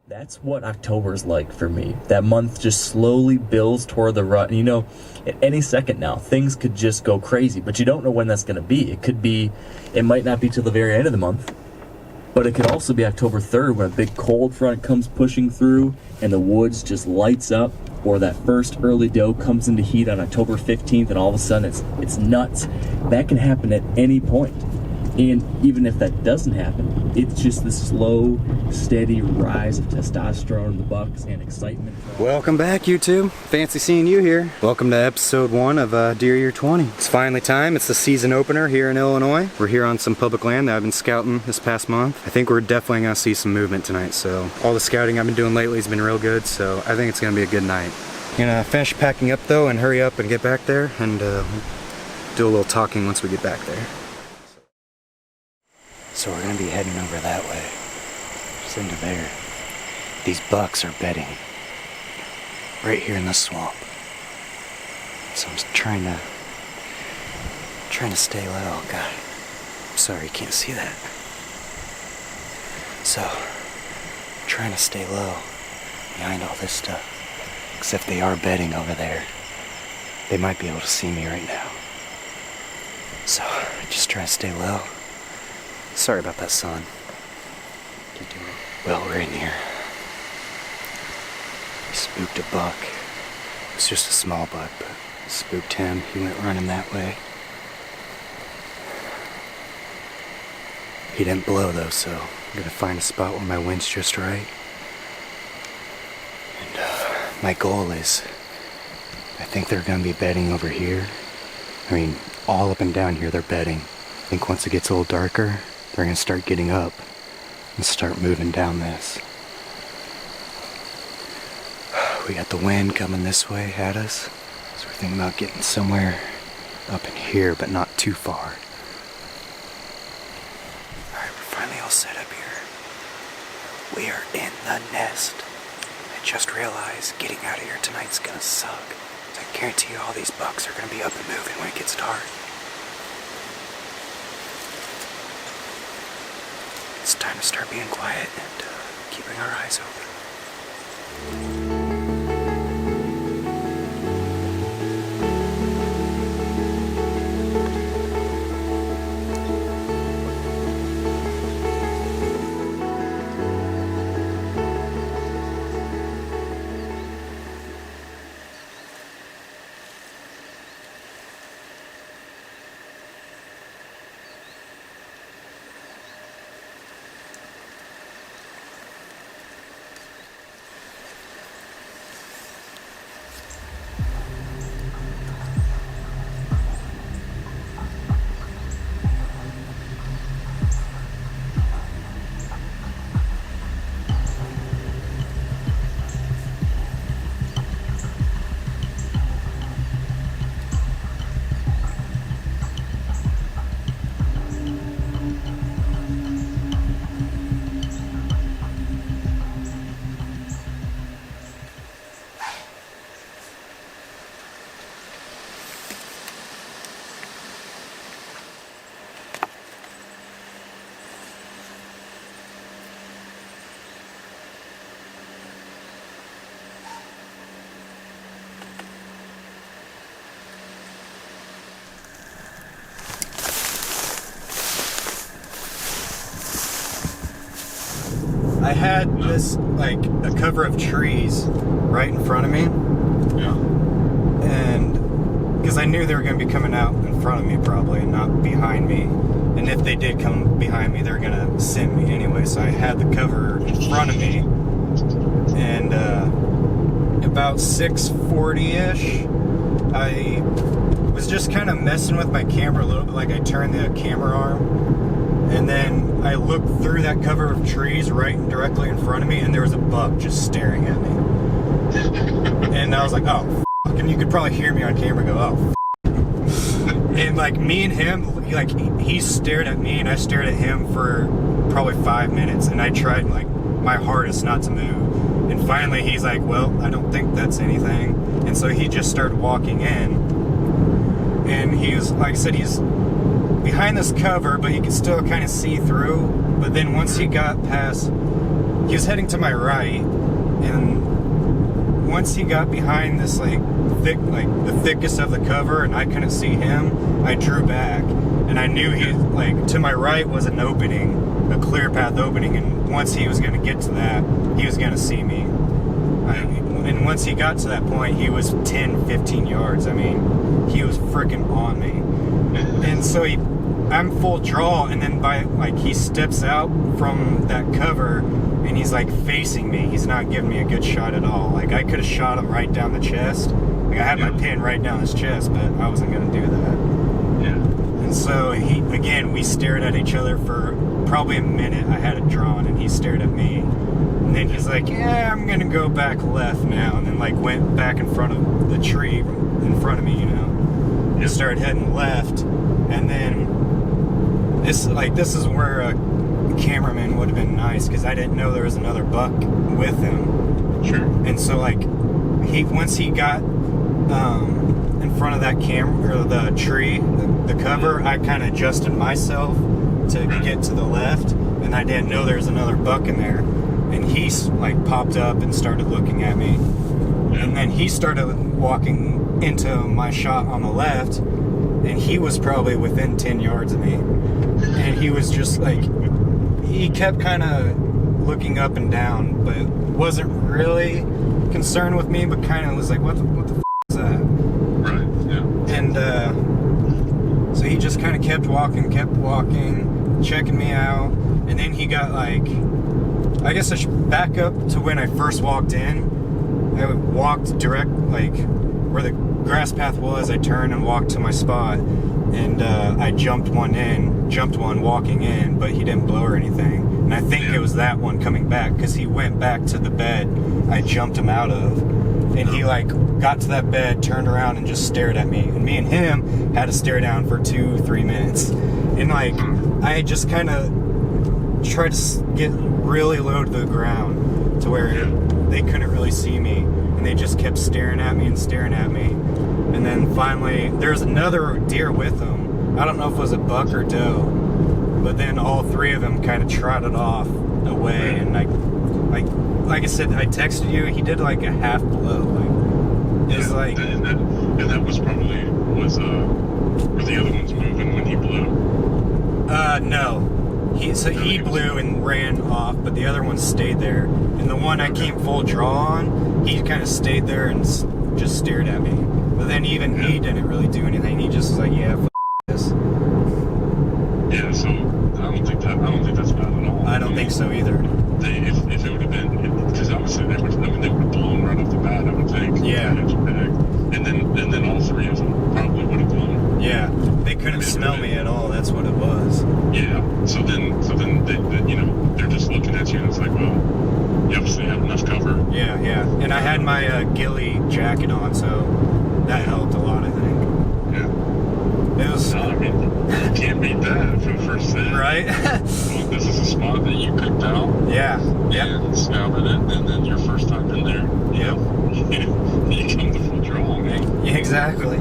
That's what October's like for me. That month just slowly builds toward the rut. And you know, at any second now, things could just go crazy, but you don't know when that's going to be. It might not be till the very end of the month, but it could also be October 3rd when a big cold front comes pushing through and the woods just lights up, or that first early doe comes into heat on October 15th and all of a sudden it's nuts. That can happen at any point. And even if that doesn't happen, it's just the slow, steady rise of testosterone in the bucks and excitement. Welcome back, YouTube. Fancy seeing you here. Welcome to episode 1 of Deer Year 20. It's finally time. It's the season opener here in Illinois. We're here on some public land that I've been scouting this past month. I think we're definitely gonna see some movement tonight. So all the scouting I've been doing lately has been real good. So I think it's gonna be a good night. I'm gonna finish packing up though and hurry up and get back there and do a little talking once we get back there. So we're gonna be heading over that way, just into there. These bucks are bedding right here in the swamp. So I'm trying to stay low. God, I'm sorry you can't see that. So, I'm trying to stay low behind all this stuff. Except they are bedding over there. They might be able to see me right now. So, just trying to stay low. Sorry about that, son. Keep doing it. Well, we're in here. We spooked a buck. It was just a small buck, but spooked him. He went running that way. He didn't blow though, so I'm gonna find a spot where my wind's just right. And my goal is, I think they're gonna be bedding over here. I mean, all up and down here they're bedding. I think once it gets a little darker, they're gonna start getting up and start moving down this. We got the wind coming this way at us, so we're thinking about getting somewhere up in here, but not too far. Alright, we're finally all set up here. We are in the nest. I just realized getting out of here tonight's gonna suck. So I guarantee you all these bucks are gonna be up and moving when it gets dark. It's time to start being quiet and keeping our eyes open. I had this, like, a cover of trees right in front of me. Yeah. And because I knew they were going to be coming out in front of me probably and not behind me. And if they did come behind me, they're going to send me anyway. So I had the cover in front of me. And about 6:40-ish, I was just kind of messing with my camera a little bit. Like, I turned the camera arm And then I looked through that cover of trees right directly in front of me, and there was a buck just staring at me. And I was like, oh, f-. And you could probably hear me on camera go, oh, f-. And like me and him, he stared at me and I stared at him for probably 5 minutes, and I tried like my hardest not to move. And finally he's like, well, I don't think that's anything. And so he just started walking in, and he was, like I said, he's behind this cover, but you could still kind of see through. But then once he got past, he was heading to my right, and once he got behind this like the thickest of the cover and I couldn't see him, I drew back, and I knew he, like, to my right was an opening, a clear path opening, and once he was going to get to that, he was going to see me. And once he got to that point, he was 10, 15 yards. I mean, he was freaking on me. And so I'm full draw, and then he steps out from that cover, and he's like facing me. He's not giving me a good shot at all. Like, I could have shot him right down the chest. Like, I had my pin right down his chest, but I wasn't going to do that. Yeah. And so we stared at each other for probably a minute. I had it drawn, and he stared at me. And then he's like, yeah, I'm going to go back left now. And then like went back in front of the tree in front of me, you know. And started heading left. And then this is where a cameraman would have been nice, because I didn't know there was another buck with him. Sure. And so like once he got in front of that camera, or the tree, the cover, I kind of adjusted myself to get to the left, and I didn't know there was another buck in there. And he like popped up and started looking at me, and then he started walking into my shot on the left, and he was probably within 10 yards of me, and he was just like, he kept kind of looking up and down, but wasn't really concerned with me, but kind of was like, what the f*** is that? Right, yeah. And so he just kind of kept walking, checking me out, and then he got like, I guess I should back up to when I first walked in. I walked direct, like, where the grass path was, I turned and walked to my spot, and I jumped one walking in, but he didn't blow or anything. And I think it was that one coming back, because he went back to the bed I jumped him out of, and he like got to that bed, turned around, and just stared at me. And me and him had to stare down for 2-3 minutes. And like, I just kind of tried to get really low to the ground to where they couldn't really see me, and they just kept staring at me. And then finally there's another deer with them. I don't know if it was a buck or doe, but then all three of them kind of trotted off away, and like I said, I texted you, he did like a half blow, like it was like, and that was probably were the other ones moving when he blew? No. He blew and ran off, but the other one stayed there. And the one I came full draw on, he kind of stayed there and just stared at me. But then even he didn't really do anything. He just was like, yeah, f*** this. Yeah, so I don't think that's bad at all. I don't think so either. If it would have been, because obviously they would have blown right off the bat, I would think. Yeah. And then all three of them probably would have blown. Yeah, they couldn't smell me at all. That's what it was. Yeah. So then they, you know, they're just looking at you, and it's like, well, you obviously have enough cover. Yeah. And I had my ghillie jacket on, so that helped a lot, I think. Yeah. It was. No, I mean, you can't beat that for the first thing. Right? Well, this is a spot that you picked out. Yeah. And scouted it, and then your first time in there, Yep. you come to full draw, man. Yeah, exactly.